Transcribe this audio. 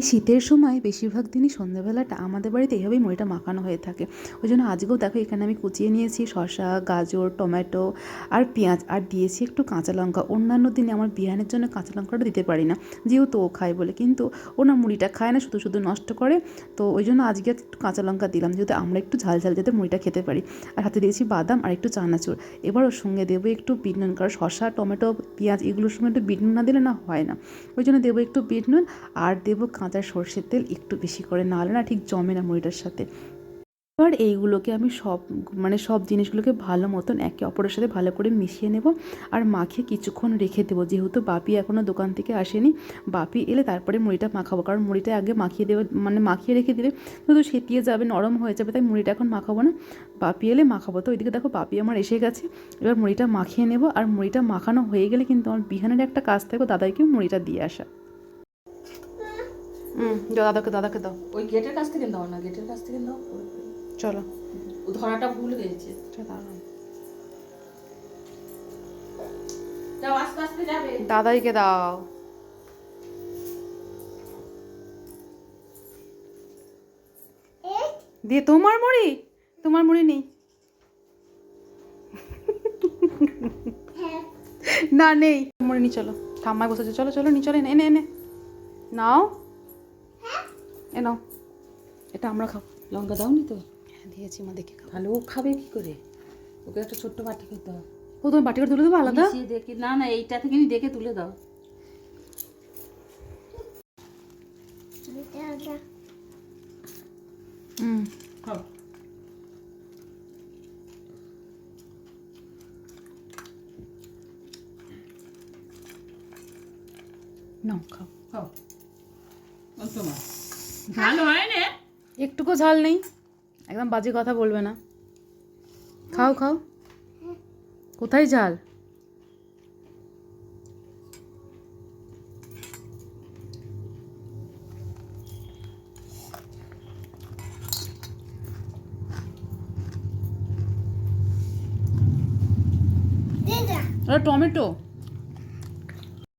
শীতের সময় বেশিরভাগ দিনই সন্ধ্যাবেলাটা আমাদের বাড়িতে এভাবেই মুড়িটা মাখানো হয়ে থাকে। ওই জন্য আজকেও দেখো এখানে আমি কুচিয়ে নিয়েছি শসা, গাজর, টমেটো আর পেঁয়াজ, আর দিয়েছি একটু কাঁচা লঙ্কা। অন্যান্য দিনে আমার বিহানের জন্য কাঁচা লঙ্কাটা দিতে পারি না, যেহেতু ও খায় বলে, কিন্তু ও না মুড়িটা খায় না, শুধু শুধু নষ্ট করে। তো ওই জন্য আজকে একটু কাঁচা লঙ্কা দিলাম, যেহেতু আমরা একটু ঝাল ঝাল যাতে মুড়িটা খেতে পারি। আর হাতে দিয়েছি বাদাম আর একটু চানাচুর। এবার ওর সঙ্গে দেবো একটু বিট নুন, কারণ শসা, টমেটো, পেঁয়াজ এগুলোর সঙ্গে একটু বিট নুন না দিলে না হয় না। ওই জন্য দেবো একটু বিট নুন, আর দেবো কাঁচা সর্ষের তেল একটু বেশি করে, না হলে না ঠিক জমে না মুড়িটার সাথে। এবার এইগুলোকে আমি সব জিনিসগুলোকে ভালো মতন একে অপরের সাথে ভালো করে মিশিয়ে নেব আর মাখিয়ে কিছুক্ষণ রেখে দেবো। যেহেতু বাপি এখনও দোকান থেকে আসেনি, বাপি এলে তারপরে মুড়িটা মাখাবো, কারণ মুড়িটা আগে মাখিয়ে দেবো, মাখিয়ে রেখে দিলে তো সেটিয়ে যাবে, নরম হয়ে যাবে, তাই মুড়িটা এখন মাখাবো না, বাপি এলে মাখাবো। তো ওইদিকে দেখো বাপি আমার এসে গেছে, এবার মুড়িটা মাখিয়ে নেব। আর মুড়িটা মাখানো হয়ে গেলে কিন্তু আমার বিহানের একটা কাজ থাকবে, দাদাইকে মুড়িটা দিয়ে আসা। দাদাকে দাও, ওই গেটের কাছ থেকে দাও না, গেটের কাছ থেকে দাও। চলো, ধরাটা ভুল হয়েছে। যাও, আস্তে আস্তে যাবে। দাদাইকে দাও। দিয়ে তোমার মুড়ি নেই না, নেই মুড়ি নি। চলো, ঠাম্মায় বসেছে, চলো চলো নি, চলো এনে এনে নাও, এ নাও, এটা আমরা খাবো। লঙ্কা দাওনি তো? হ্যাঁ দিয়েছি, মা দেখে খাবো। তাহলে ও খাবে কি করে? ওকে একটা ছোট্ট বাটি খেতে দাও। ও তুমি বাটি করে তুলে দেবো আলাদা? দেখে না না, এইটা থেকে দেখে তুলে দাও। খাও। নাও খাও। খাও। তোমার ভালো হয় না? একটুকু ঝাল নেই, একদম বাজে কথা বলবে না। খাও খাও। কোথায় ঝাল? টমেটো